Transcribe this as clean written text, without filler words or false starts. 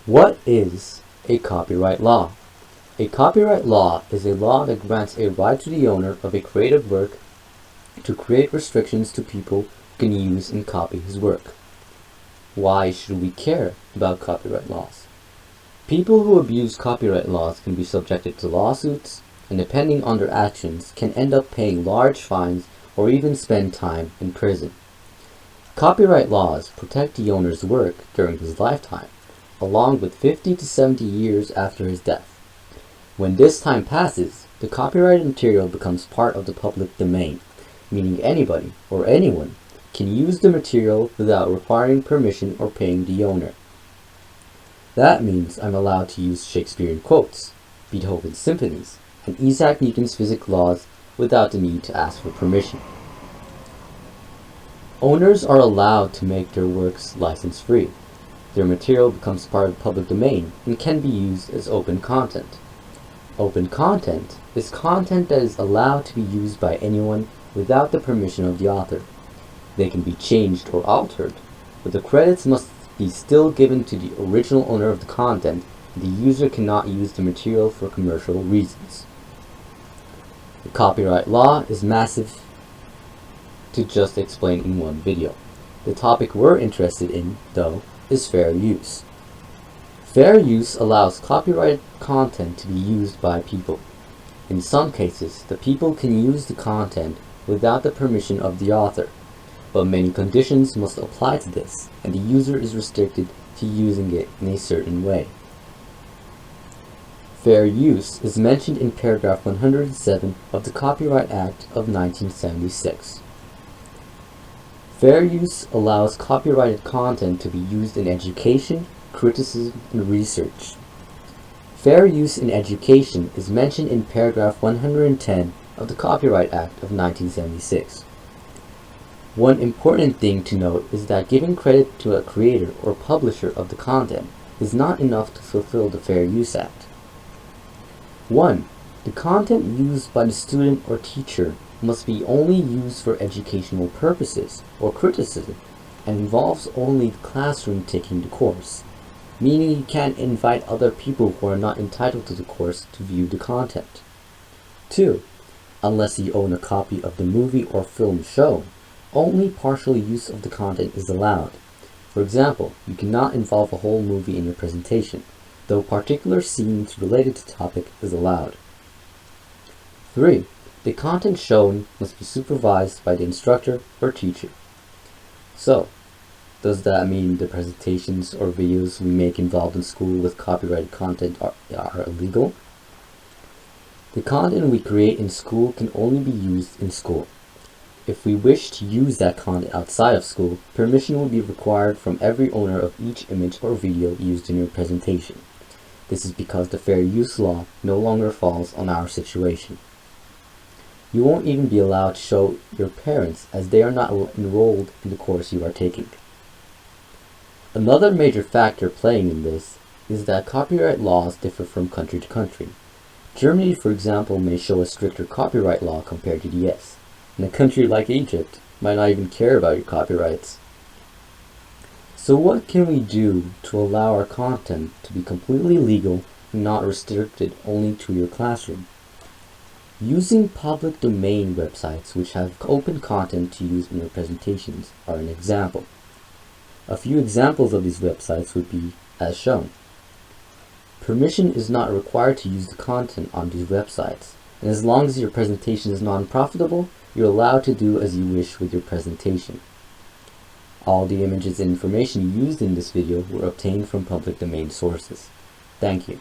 What is a copyright law? A copyright law is a law that grants a right to the owner of a creative work to create restrictions to people who can use and copy his work. Why should we care about copyright laws? People who abuse copyright laws can be subjected to lawsuits, and depending on their actions, can end up paying large fines or even spend time in prison. Copyright laws protect the owner's work during his lifetime, along with 50 to 70 years after his death. When this time passes, the copyrighted material becomes part of the public domain, meaning anybody or anyone can use the material without requiring permission or paying the owner. That means I'm allowed to use Shakespearean quotes, Beethoven's symphonies, and Isaac Newton's physics laws without the need to ask for permission. Owners are allowed to make their works license-free. Their material becomes part of the public domain and can be used as open content. Open content is content that is allowed to be used by anyone without the permission of the author. They can be changed or altered, but the credits must be still given to the original owner of the content, and the user cannot use the material for commercial reasons. The copyright law is massive to just explain in one video. The topic we're interested in, though, is fair use. Fair use allows copyrighted content to be used by people. In some cases, the people can use the content without the permission of the author, but many conditions must apply to this, and the user is restricted to using it in a certain way. Fair use is mentioned in paragraph 107 of the Copyright Act of 1976. Fair use allows copyrighted content to be used in education, criticism, and research. Fair use in education is mentioned in paragraph 110 of the Copyright Act of 1976. One important thing to note is that giving credit to a creator or publisher of the content is not enough to fulfill the Fair Use Act. 1. The content used by the student or teacher must be only used for educational purposes or criticism and involves only the classroom taking the course, meaning you can't invite other people who are not entitled to the course to view the content. 2. Unless you own a copy of the movie or film shown, only partial use of the content is allowed. For example, you cannot involve a whole movie in your presentation, though particular scenes related to the topic is allowed. 3. The content shown must be supervised by the instructor or teacher. So, does that mean the presentations or videos we make involved in school with copyrighted content are illegal? The content we create in school can only be used in school. If we wish to use that content outside of school, permission will be required from every owner of each image or video used in your presentation. This is because the Fair Use Law no longer falls on our situation. You won't even be allowed to show your parents as they are not enrolled in the course you are taking. Another major factor playing in this is that copyright laws differ from country to country. Germany, for example, may show a stricter copyright law compared to the US, and a country like Egypt might not even care about your copyrights. So what can we do to allow our content to be completely legal and not restricted only to your classroom? Using public domain websites which have open content to use in your presentations are an example. A few examples of these websites would be as shown. Permission is not required to use the content on these websites, and as long as your presentation is non-profitable, you're allowed to do as you wish with your presentation. All the images and information used in this video were obtained from public domain sources. Thank you.